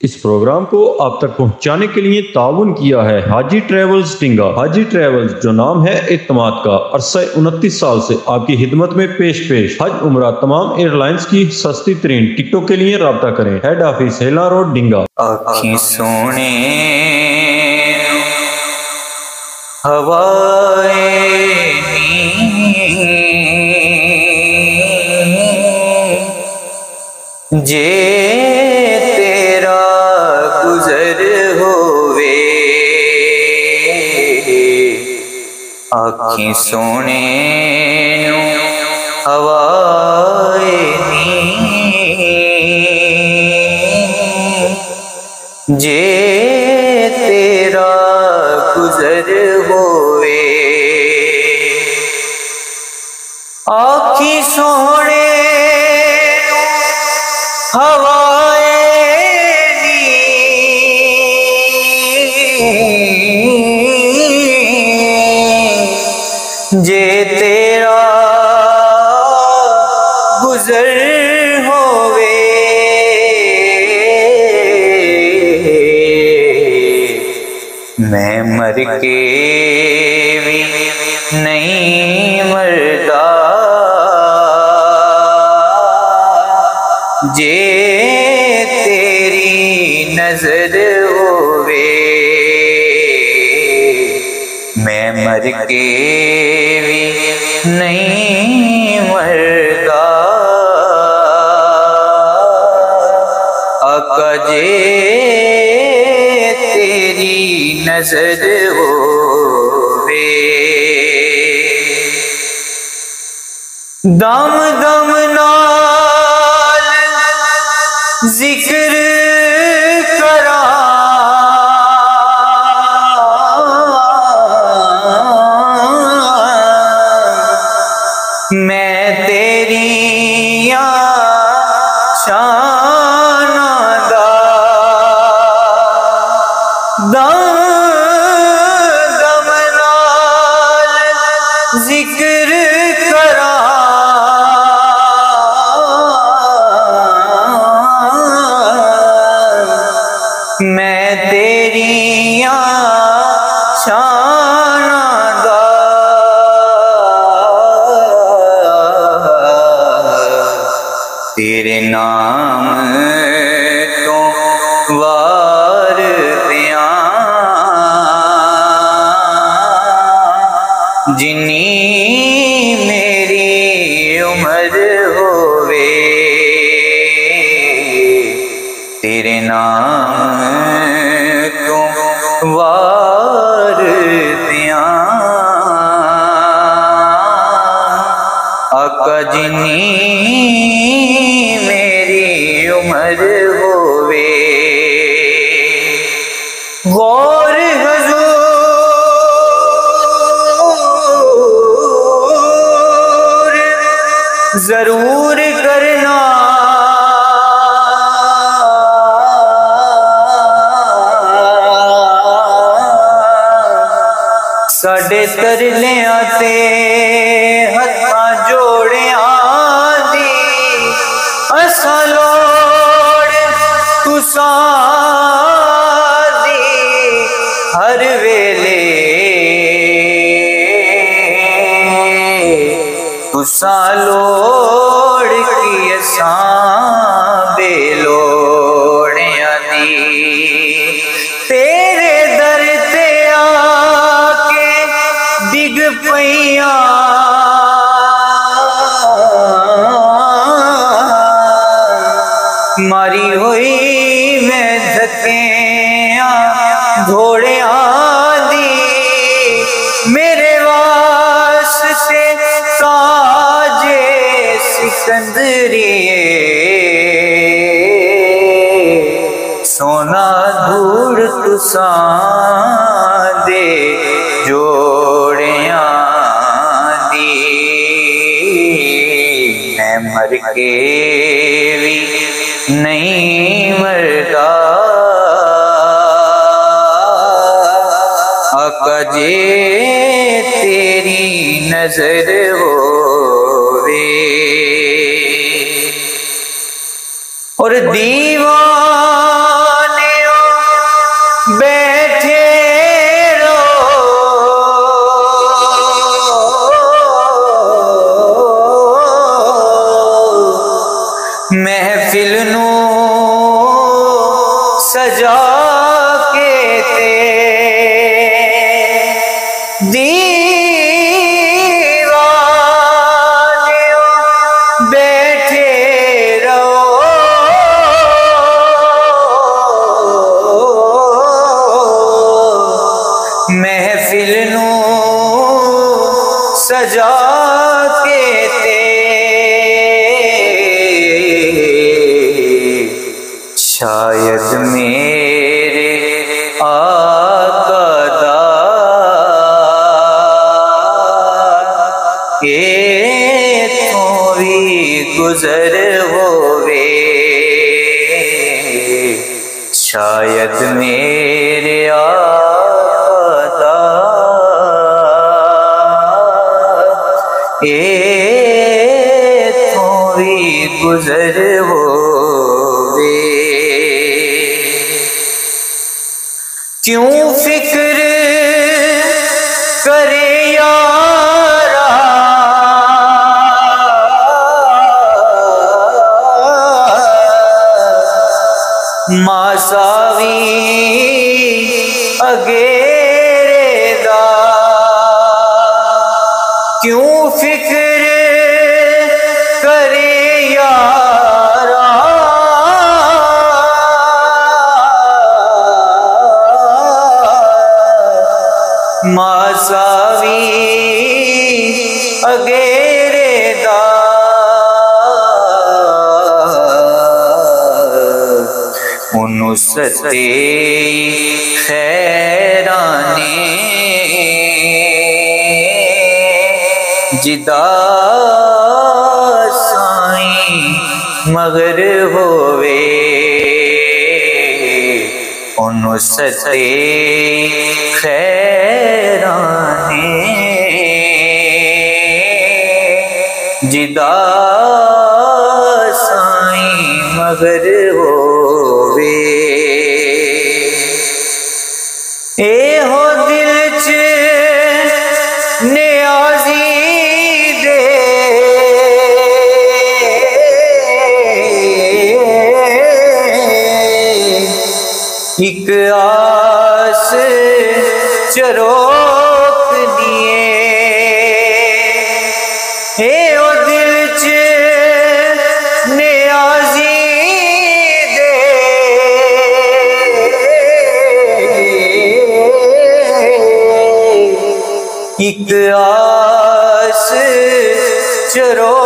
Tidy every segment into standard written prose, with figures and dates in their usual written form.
اس programme کو آپ تک پہنچانے کے لیے تعاون کیا ہے حاجی ٹریولز ٹنگا۔ حاجی ٹریولز جو نام ہے اعتماد کا، عرصہ 29 سال سے آپ کی خدمت میں پیش حج عمرہ تمام ایئر لائنز کی سستی ترین ٹکٹوں کے لیے رابطہ کریں۔ Head office Hela road Dinga. آنکھیں سونے ہوائیں جے تیرا گزر ہووے، آنکھیں سونے ہوائیں جے تیرا گزر ہووے، آنکھیں سونے جے تیرا گزر ہووے، میں مر کے بھی نہیں مردا، جے تیری نظر ہووے، میں مر کے بھی نہیں مردا، آقا جے تیری نظر ہووے، دم دم نال ذکر کراں، میں تیریاں شاناں دا، دم دم نال ذکر کراں، میں تیریاں شاناں دا، تیرے نام تو وار دیاں جنی میری عمر ہووے، تیرے نام تو وار دیاں آقا جنی میری عمر ہووے، غور حضور ضرور کرنا، ساڈے ترلیاں تے ہتھاں جوڑیاں دی اساں لوڑ تساں دی ہر ویلے، تساں لوڑ کی اساں بے لوڑیاں دی، تیرے در تے آ کے ڈگ پیاں ماری ہوئی میں دھکیاں گھوڑیاں دی، میرے واسطے تاج سکندریے، سونا دھوڑ تساں دے جوڑیاں دی، میں مر کے بھی نہیں مردا، آقا جے تیری نظر ہووے، اور دیوان محفل نو سجا کے تے دیوانیوں بیٹھے رہو محفل نو سجا کے تے شاید میرے آقا دا ایتھوں بھی گزر ہووے شاید میرے آقا دا ایتھوں بھی گزر ہووے کیوں فکر کرے یارا ماساوی اگیرے دا کیوں فکر کرے یارا ماساوی اگیرے دا انہوں ستے خیرانے جدا سائیں مگر ہووے انہوں ستے خیرانے جدا سائیں مگر ہووے اے ہو دل چ نیازی دے ایک آس چروکنیے اے او دل چ نیازی دے ایک آس چروکنیے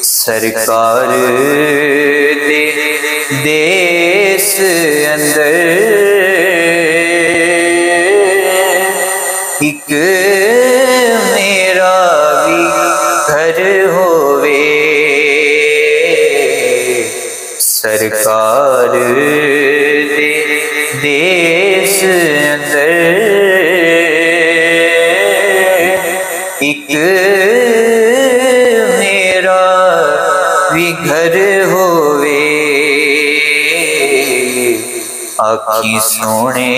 سرکار دے دیس اندر ایک میرا بھی گھر ہووے سرکار دے دیس اندر ایک میرا بھی گھر ہووے آکھی سونے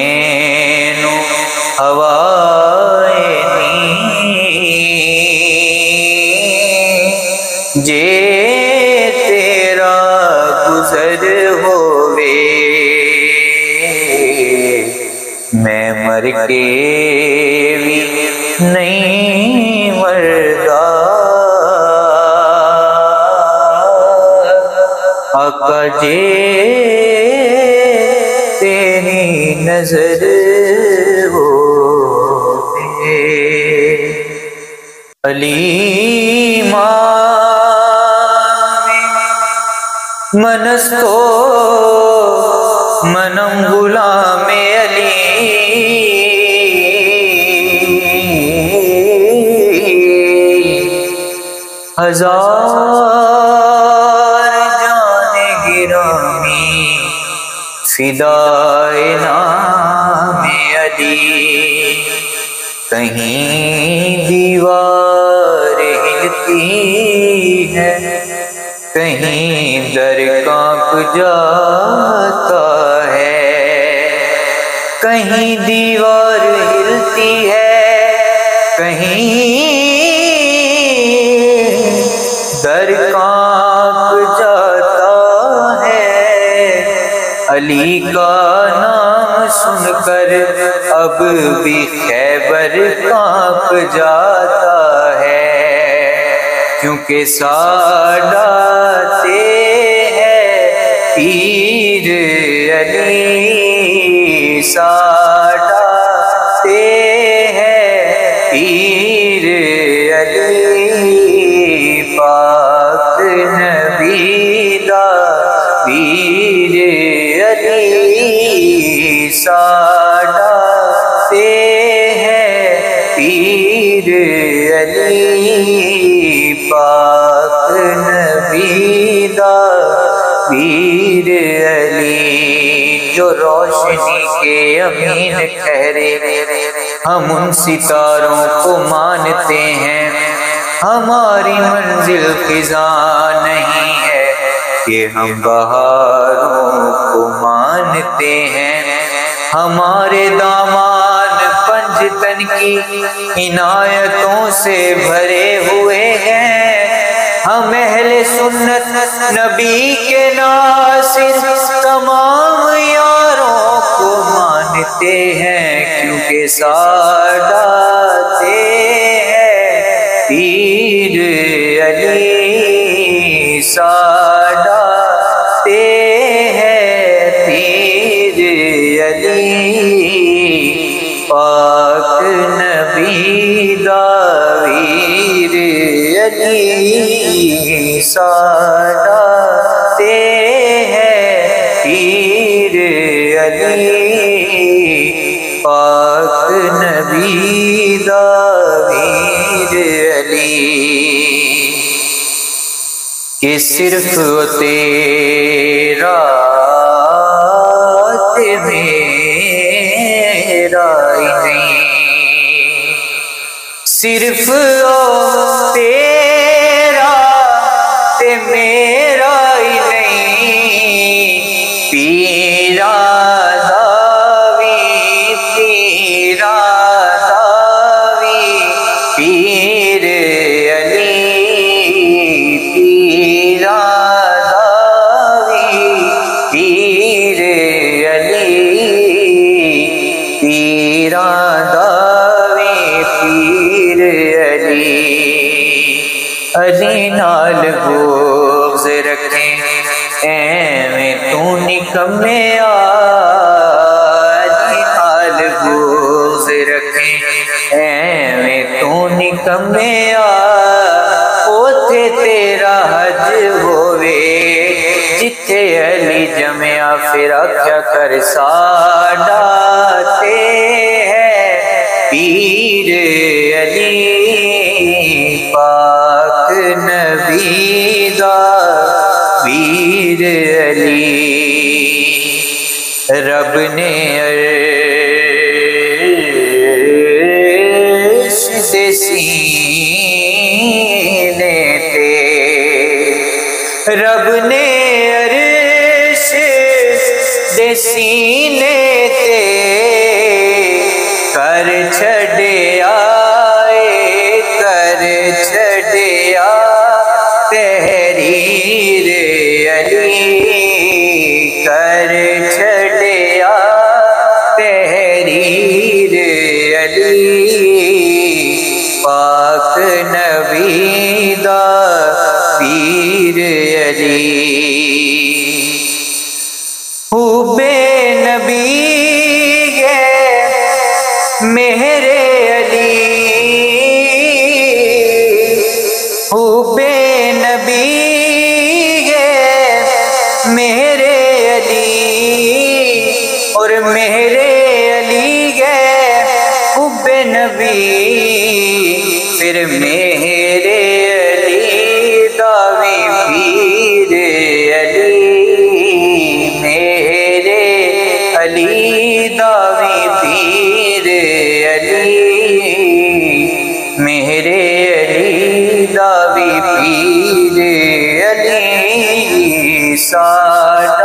نو ہوائے نی جے تیرا گزر ہووے میں مر کے بھی نہیں مردا آقا جے تیری نظر ہووے علی منستو منم غلام علی ہزار جان گرامی فدائے نام علی کہیں دیوار ہلتی ہے کہیں در کانپ جاتا ہے کہیں دیوار ہلتی ہے کہیں علی کا نام سن کر اب بھی خیبر کانپ جاتا ہے، کیونکہ ساڈاتے ہیں پیر علی، ساڈاتے ہیں پیر علی، پاک نبی دا پیر علی، ساڈاتے ہیں پیر علی، پاک نبی دا پیر علی، جو روشنی کے امین ٹھہرے، ہم ان ستاروں کو مانتے ہیں، ہماری منزل خزاں نہیں ہے کہ ہم بہاروں کو مانتے ہیں، ہمارے دامان پنجتن کی عنایتوں سے بھرے ہوئے ہیں، ہم اہل سنت نبی کے ناصر تمام یاروں کو مانتے ہیں، کیونکہ ساڈاتے ہیں پیر علی، ساڈاتے ہیں پیر علی، پاک نبی دا پیر علی، ساڈاتے ہیں پیر علی، پاک نبی دا پیر علی، کہ صرف تیرا میرا ہی نہیں، صرف تیرا میرا ہی نہیں، پیرا داوی پیرا داوی پیر علی، پیرا داوی پیر علی، پیرا داوی پیر علی، علی نال بغض رکھیں ایویں تو نکمے علی نال بغض رکھیں ایویں تو نکمے اوتھے تیرا حج ہووے جتھے علی جمیا، پھر آکھیا کر ساڈاتے ہیں پیر علی، پاک نبی دا پیر علی، رب نے عرش دے سینے تے، رب نے عرش دے سینے تے کر چھڈیا تحریر علی، کر چھڈیا تحریر علی، پاک نبی دا پیر علی، حب نبی ہے میرے علی، حب نبی ہے میرے علی، اور میرے علی ہے حب نبی، پھر میرے علی داوی پیر علی، میرے علی داوی پیر علی، میرے علی داوی پیر علی، ساڈا